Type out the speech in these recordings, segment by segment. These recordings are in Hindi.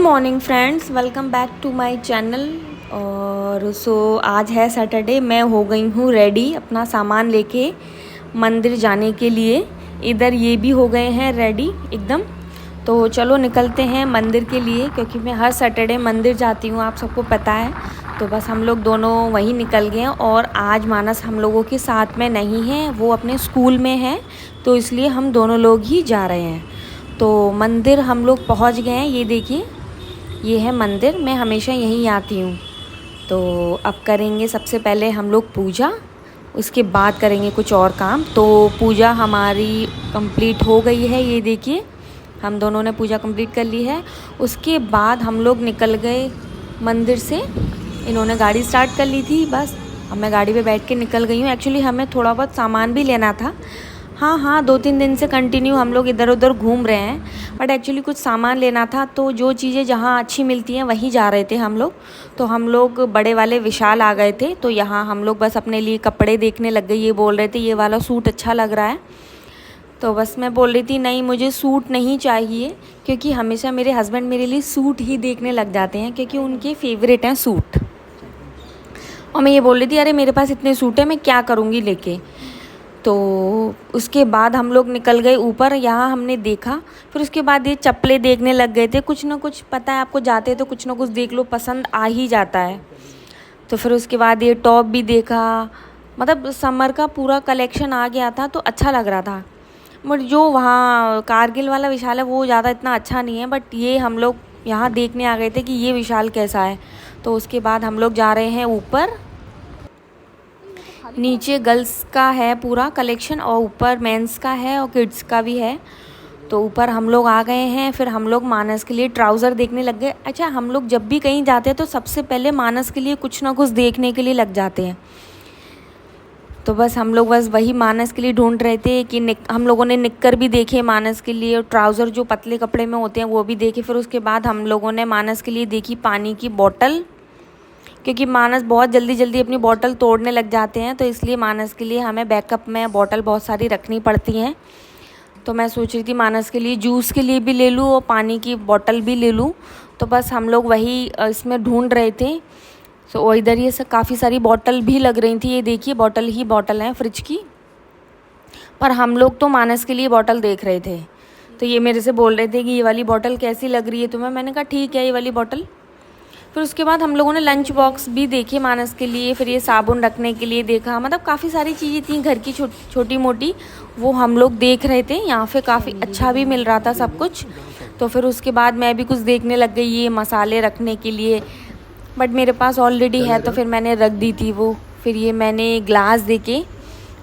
Morning friends, welcome back to my channel. और आज है सैटरडे। मैं हो गई हूँ रेडी अपना सामान लेके मंदिर जाने के लिए। इधर ये भी हो गए हैं रेडी एकदम। तो चलो निकलते हैं मंदिर के लिए, क्योंकि मैं हर सैटरडे मंदिर जाती हूँ, आप सबको पता है। तो बस हम लोग दोनों वहीं निकल गए हैं। और आज मानस हम लोगों के साथ में नहीं है, वो अपने स्कूल में है, तो इसलिए हम दोनों लोग ही जा रहे हैं। तो मंदिर हम लोग पहुंच गए हैं। ये देखिए, ये है मंदिर। मैं हमेशा यहीं आती हूँ। तो अब करेंगे सबसे पहले हम लोग पूजा, उसके बाद करेंगे कुछ और काम। तो पूजा हमारी कंप्लीट हो गई है। ये देखिए, हम दोनों ने पूजा कंप्लीट कर ली है। उसके बाद हम लोग निकल गए मंदिर से। इन्होंने गाड़ी स्टार्ट कर ली थी, बस अब मैं गाड़ी पे बैठ के निकल गई हूँ। एक्चुअली हमें थोड़ा बहुत सामान भी लेना था। हाँ, 2-3 दिन से कंटिन्यू हम लोग इधर उधर घूम रहे हैं, बट एक्चुअली कुछ सामान लेना था। तो जो चीज़ें जहाँ अच्छी मिलती हैं वहीं जा रहे थे हम लोग। तो हम लोग बड़े वाले विशाल आ गए थे। तो यहाँ हम लोग बस अपने लिए कपड़े देखने लग गए। ये बोल रहे थे ये वाला सूट अच्छा लग रहा है। तो बस मैं बोल रही थी नहीं, मुझे सूट नहीं चाहिए, क्योंकि हमेशा मेरे हस्बैंड मेरे लिए सूट ही देखने लग जाते हैं, क्योंकि उनके फेवरेट हैं सूट। और मैं ये बोल रही थी अरे मेरे पास इतने सूट हैं, मैं क्या करूँगी लेके। तो उसके बाद हम लोग निकल गए ऊपर। यहाँ हमने देखा, फिर उसके बाद ये चप्पलें देखने लग गए थे। कुछ ना कुछ, पता है आपको, जाते तो कुछ ना कुछ देख लो, पसंद आ ही जाता है। तो फिर उसके बाद ये टॉप भी देखा। मतलब समर का पूरा कलेक्शन आ गया था, तो अच्छा लग रहा था। बट जो वहाँ कारगिल वाला विशाल है वो ज़्यादा इतना अच्छा नहीं है, बट ये हम लोग यहाँ देखने आ गए थे कि ये विशाल कैसा है। तो उसके बाद हम लोग जा रहे हैं ऊपर। नीचे गर्ल्स का है पूरा कलेक्शन, और ऊपर मेंस का है और किड्स का भी है। तो ऊपर हम लोग आ गए हैं। फिर हम लोग मानस के लिए ट्राउज़र देखने लग गए। अच्छा, हम लोग जब भी कहीं जाते हैं तो सबसे पहले मानस के लिए कुछ ना कुछ देखने के लिए लग जाते हैं। तो बस हम लोग बस वही मानस के लिए ढूंढ रहे थे कि हम लोगों ने निक्कर भी देखे मानस के लिए, और ट्राउज़र जो पतले कपड़े में होते हैं वो भी देखे। फिर उसके बाद हम लोगों ने मानस के लिए देखी पानी की बॉटल, क्योंकि मानस बहुत जल्दी जल्दी अपनी बॉटल तोड़ने लग जाते हैं। तो इसलिए मानस के लिए हमें बैकअप में बॉटल बहुत सारी रखनी पड़ती हैं। तो मैं सोच रही थी मानस के लिए जूस के लिए भी ले लूँ और पानी की बॉटल भी ले लूँ। तो बस हम लोग वही इसमें ढूंढ रहे थे। सो इधर ये सब काफ़ी सारी बॉटल भी लग रही थी। ये देखिए, बॉटल ही बॉटल हैं फ्रिज की। पर हम लोग तो मानस के लिए बॉटल देख रहे थे। तो ये मेरे से बोल रहे थे कि ये वाली बॉटल कैसी लग रही है तुम्हें। मैंने कहा ठीक है, ये वाली बॉटल। फिर उसके बाद हम लोगों ने लंच बॉक्स भी देखे मानस के लिए। फिर ये साबुन रखने के लिए देखा। मतलब काफ़ी सारी चीज़ें थी घर की, छोटी मोटी, वो हम लोग देख रहे थे। यहाँ पे काफ़ी अच्छा भी मिल रहा था सब कुछ। तो फिर उसके बाद मैं भी कुछ देखने लग गई ये मसाले रखने के लिए, बट मेरे पास ऑलरेडी है तो फिर मैंने रख दी थी वो। फिर ये मैंने ग्लास देखे,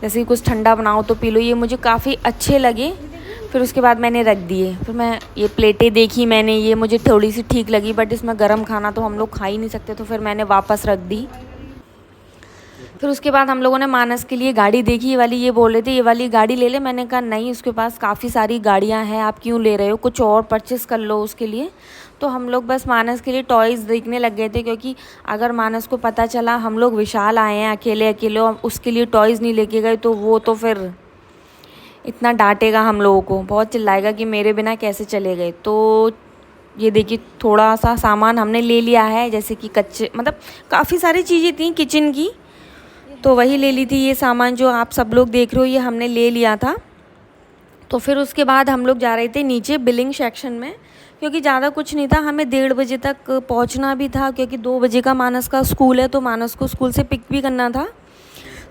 जैसे कुछ ठंडा बनाओ तो पी लो, ये मुझे काफ़ी अच्छे लगे। फिर उसके बाद मैंने रख दिए। फिर मैं ये प्लेटें देखी मैंने, ये मुझे थोड़ी सी ठीक लगी, बट इसमें गर्म खाना तो हम लोग खा ही नहीं सकते, तो फिर मैंने वापस रख दी। फिर उसके बाद हम लोगों ने मानस के लिए गाड़ी देखी। ये वाली, ये बोल रहे थे ये वाली गाड़ी ले ले। मैंने कहा नहीं, उसके पास काफ़ी सारी गाड़ियाँ हैं, आप क्यों ले रहे हो, कुछ और परचेस कर लो उसके लिए। तो हम लोग बस मानस के लिए टॉयज़ देखने लग गए थे, क्योंकि अगर मानस को पता चला हम लोग विशाल आए हैं अकेले अकेले और उसके लिए टॉयज़ नहीं लेके गए, तो वो तो फिर इतना डांटेगा हम लोगों को, बहुत चिल्लाएगा कि मेरे बिना कैसे चले गए। तो ये देखिए, थोड़ा सा सामान हमने ले लिया है, जैसे कि कच्चे, मतलब काफ़ी सारी चीज़ें थी किचन की, तो वही ले ली थी। ये सामान जो आप सब लोग देख रहे हो ये हमने ले लिया था। तो फिर उसके बाद हम लोग जा रहे थे नीचे बिलिंग सेक्शन में, क्योंकि ज़्यादा कुछ नहीं था। हमें 1:30 बजे तक पहुंचना भी था, क्योंकि 2 बजे का मानस का स्कूल है, तो मानस को स्कूल से पिक भी करना था।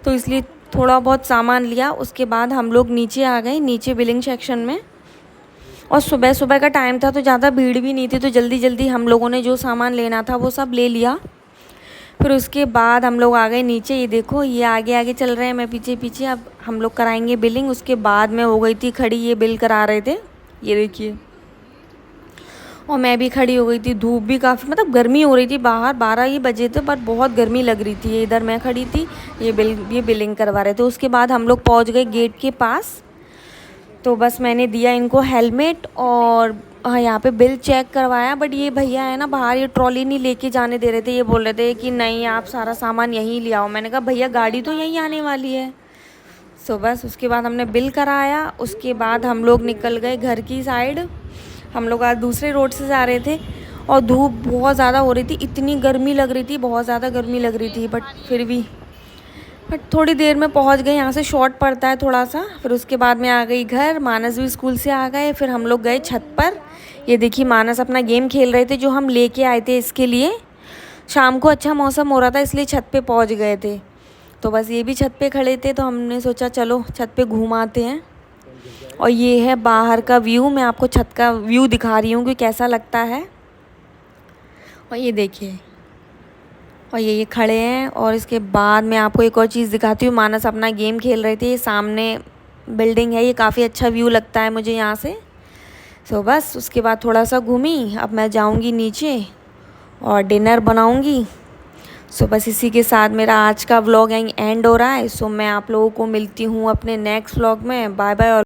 तो इसलिए थोड़ा बहुत सामान लिया। उसके बाद हम लोग नीचे आ गए, नीचे बिलिंग सेक्शन में। और सुबह सुबह का टाइम था, तो ज़्यादा भीड़ भी नहीं थी, तो जल्दी जल्दी हम लोगों ने जो सामान लेना था वो सब ले लिया। फिर उसके बाद हम लोग आ गए नीचे। ये देखो, ये आगे आगे चल रहे हैं, मैं पीछे पीछे। अब हम लोग कराएंगे बिलिंग। उसके बाद मैं हो गई थी खड़ी, ये बिल करा रहे थे, ये देखिए। और मैं भी खड़ी हो गई थी। धूप भी काफ़ी, मतलब गर्मी हो रही थी बाहर, 12 ही बजे थे, पर बहुत गर्मी लग रही थी। इधर मैं खड़ी थी, ये बिलिंग करवा रहे थे। उसके बाद हम लोग पहुंच गए गेट के पास। तो बस मैंने दिया इनको हेलमेट, और यहाँ पे बिल चेक करवाया। बट ये भैया है ना बाहर, ये ट्रॉली नहीं लेके जाने दे रहे थे। ये बोल रहे थे कि नहीं, आप सारा सामान यहीं ले आओ। मैंने कहा भैया गाड़ी तो यहीं आने वाली है। सो बस उसके बाद हमने बिल कराया। उसके बाद हम लोग निकल गए घर की साइड। हम लोग आज दूसरे रोड से जा रहे थे। और धूप बहुत ज़्यादा हो रही थी, इतनी गर्मी लग रही थी, बहुत ज़्यादा गर्मी लग रही थी, बट थोड़ी देर में पहुंच गए। यहाँ से शॉर्ट पड़ता है थोड़ा सा। फिर उसके बाद में आ गई घर, मानस भी स्कूल से आ गए। फिर हम लोग गए छत पर। ये देखिए मानस अपना गेम खेल रहे थे जो हम लेके आए थे इसके लिए। शाम को अच्छा मौसम हो रहा था इसलिए छत पे पहुंच गए थे। तो बस ये भी छत पे खड़े थे तो हमने सोचा चलो छत पे घूम आते हैं। और ये है बाहर का व्यू, मैं आपको छत का व्यू दिखा रही हूँ कि कैसा लगता है। और ये देखिए, और ये खड़े हैं। और इसके बाद मैं आपको एक और चीज़ दिखाती हूँ। मानस अपना गेम खेल रहे थे, ये सामने बिल्डिंग है, ये काफ़ी अच्छा व्यू लगता है मुझे यहाँ से। सो बस उसके बाद थोड़ा सा घूमी। अब मैं जाऊँगी नीचे और डिनर बनाऊँगी। सो बस इसी के साथ मेरा आज का व्लॉग एंड हो रहा है। सो मैं आप लोगों को मिलती हूँ अपने नेक्स्ट व्लॉग में। Bye bye.